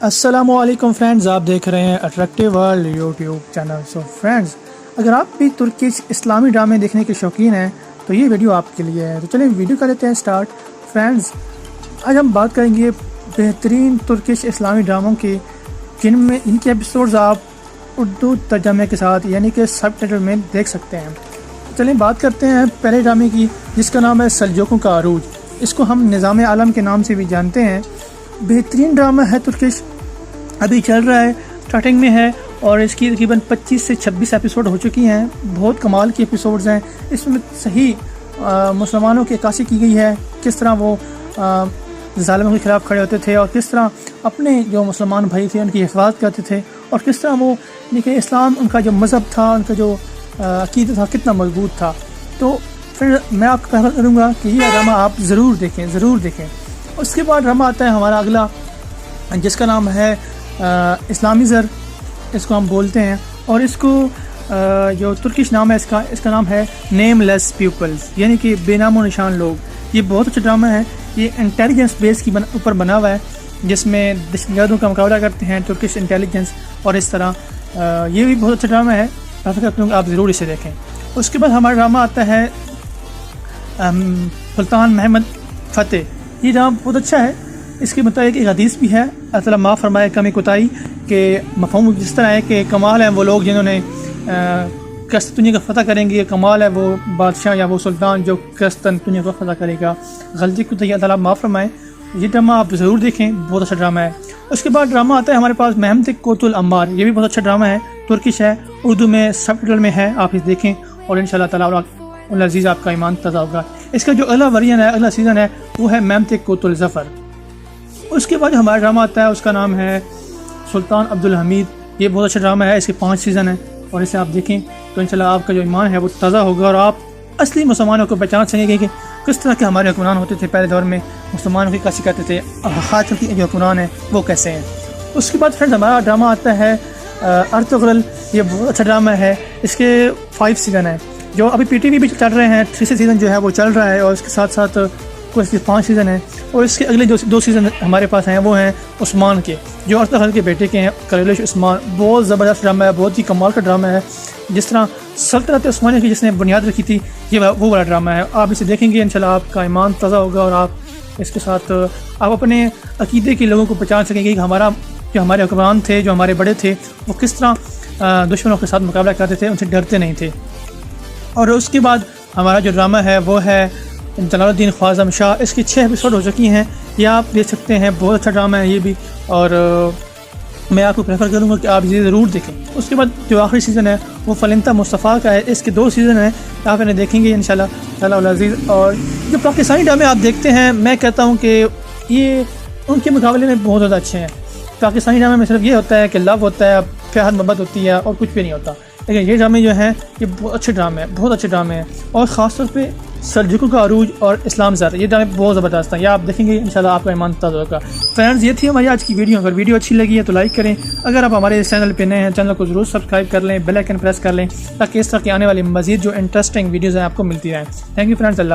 السلام علیکم فرینڈز، آپ دیکھ رہے ہیں اٹریکٹیو ورلڈ یوٹیوب چینل۔ سو فرینڈز، اگر آپ بھی ترکش اسلامی ڈرامے دیکھنے کے شوقین ہیں تو یہ ویڈیو آپ کے لیے ہے۔ تو چلیں ویڈیو کر لیتے ہیں سٹارٹ۔ فرینڈز، آج ہم بات کریں گے بہترین ترکش اسلامی ڈراموں کی، جن میں ان کے ایپیسوڈز آپ اردو ترجمے کے ساتھ یعنی کہ سب ٹائٹل میں دیکھ سکتے ہیں۔ چلیں بات کرتے ہیں پہلے ڈرامے کی، جس کا نام ہے سلجوقوں کا عروج۔ اس کو ہم نظام عالم کے نام سے بھی جانتے ہیں۔ بہترین ڈرامہ ہے ترکش، ابھی چل رہا ہے، سٹارٹنگ میں ہے اور اس کی تقریباً 25 سے 26 ایپیسوڈ ہو چکی ہیں۔ بہت کمال کی ایپیسوڈز ہیں۔ اس میں صحیح مسلمانوں کی عکاسی کی گئی ہے، کس طرح وہ ظالموں کے خلاف کھڑے ہوتے تھے اور کس طرح اپنے جو مسلمان بھائی تھے ان کی حفاظت کرتے تھے، اور کس طرح وہ کہ اسلام ان کا جو مذہب تھا، ان کا جو عقیدہ تھا کتنا مضبوط تھا۔ تو پھر میں آپ کو پسند کروں گا کہ یہ ڈرامہ آپ ضرور دیکھیں۔ اس کے بعد ڈرامہ آتا ہے ہمارا اگلا، جس کا نام ہے اسلامی زر، اس کو ہم بولتے ہیں، اور اس کو جو ترکش نام ہے اس کا نام ہے نیم لیس پیپلز، یعنی کہ بے نام و نشان لوگ۔ یہ بہت اچھا ڈرامہ ہے۔ یہ انٹیلیجنس بیس کی اوپر بنا ہوا ہے، جس میں دہشت گردوں کا مقابلہ کرتے ہیں ترکش انٹیلیجنس، اور اس طرح یہ بھی بہت اچھا ڈرامہ ہے۔ آپ ضرور اسے دیکھیں۔ اس کے بعد ہمارا ڈرامہ آتا ہے سلطان محمد فتح۔ یہ ڈرامہ بہت اچھا ہے۔ اس کے مطابق ایک حدیث بھی ہے، اللہ تعالیٰ معاف فرمائے کمی کوتاہی، کہ مفہوم جس طرح ہے کہ کمال ہے وہ لوگ جنہوں نے قسطنطنیہ کا فتح کریں گے، کمال ہے وہ بادشاہ یا وہ سلطان جو قسطنطنیہ کا فتح کرے گا۔ غلطی کو تو اللہ تعالیٰ معاف فرمائے۔ یہ ڈرامہ آپ ضرور دیکھیں، بہت اچھا ڈرامہ ہے۔ اس کے بعد ڈرامہ آتا ہے ہمارے پاس محمد کوت العمار۔ یہ بھی بہت اچھا ڈرامہ ہے، ترکش ہے، اردو میں سب ٹائٹل میں ہے، آپ اسے دیکھیں اور انشاءاللہ تعالیٰ العزیز آپ کا ایمان تازہ ہوگا۔ اس کا جو اگلا ورژن ہے، اگلا سیزن ہے، وہ ہے محمد کوت الظفر۔ اس کے بعد ہمارا ڈرامہ آتا ہے، اس کا نام ہے سلطان عبدالحمید۔ یہ بہت اچھا ڈرامہ ہے، اس کے 5 سیزن ہیں، اور اسے آپ دیکھیں تو انشاءاللہ آپ کا جو ایمان ہے وہ تازہ ہوگا، اور آپ اصلی مسلمانوں کو پہچان سکیں گے کہ کس طرح کے ہمارے حکمران ہوتے تھے پہلے دور میں، مسلمانوں کی کیسی کرتے تھے، اور آج کل کے جو حکمران ہیں وہ کیسے ہیں۔ اس کے بعد فرینڈ ہمارا ڈرامہ آتا ہے ارطغرل۔ یہ بہت اچھا ڈرامہ ہے، اس کے 5 سیزن ہیں، جو ابھی پی ٹی وی بھی چل رہے ہیں۔ 3 سیزن جو ہے وہ چل رہا ہے، اور اس کے ساتھ ساتھ اس کے 5 سیزن ہیں، اور اس کے اگلے جو 2 سیزن ہمارے پاس ہیں وہ ہیں عثمان کے، جو ارطغرل کے بیٹے کے ہیں، کلیلش عثمان۔ بہت زبردست ڈرامہ ہے، بہت ہی کمال کا ڈرامہ ہے۔ جس طرح سلطنت عثمانیہ کی جس نے بنیاد رکھی تھی، یہ وہ والا ڈرامہ ہے۔ آپ اسے دیکھیں گے انشاءاللہ آپ کا ایمان تازہ ہوگا، اور آپ اس کے ساتھ آپ اپنے عقیدے کے لوگوں کو پہچان سکیں گے کہ ہمارے حکمران تھے، جو ہمارے بڑے تھے، وہ کس طرح دشمنوں کے ساتھ مقابلہ کرتے تھے، ان سے ڈرتے نہیں تھے۔ اور اس کے بعد ہمارا جو ڈرامہ ہے وہ ہے جلال الدین خواجہ شاہ۔ اس کی 6 ایپیسوڈ ہو چکی ہیں، یہ آپ دیکھ سکتے ہیں، بہت اچھا ڈرامہ ہے یہ بھی، اور میں آپ کو پریفر کروں گا کہ آپ یہ ضرور دیکھیں۔ اس کے بعد جو آخری سیزن ہے وہ فلنطہ مصطفیٰ کا ہے، اس کے 2 سیزن ہیں، آپ انہیں دیکھیں گے انشاءاللہ تعالیٰ العزیز۔ اور جو پاکستانی ڈرامے آپ دیکھتے ہیں، میں کہتا ہوں کہ یہ ان کے مقابلے میں بہت زیادہ اچھے ہیں۔ پاکستانی ڈرامے میں صرف یہ ہوتا ہے کہ لو ہوتا ہے، پیار محبت ہوتی ہے، اور کچھ بھی نہیں ہوتا، لیکن یہ ڈرامے جو ہیں یہ بہت اچھے ڈرامے ہیں، اور خاص طور پہ سلجوقوں کا عروج اور اسلام زر، یہ ڈرامے بہت زبردست ہیں، یہ آپ دیکھیں گے انشاءاللہ آپ کا ایمان تازہ ہوگا۔ فرینڈز، یہ تھی ہماری آج کی ویڈیو۔ اگر ویڈیو اچھی لگی ہے تو لائک کریں، اگر آپ ہمارے اس چینل پہ نئے ہیں چینل کو ضرور سبسکرائب کر لیں، بیل آئیکن پریس کر لیں، تاکہ اس طرح کی آنے والی مزید جو انٹرسٹنگ ویڈیوز ہیں آپ کو ملتی رہیں۔ Thank you friends, Allah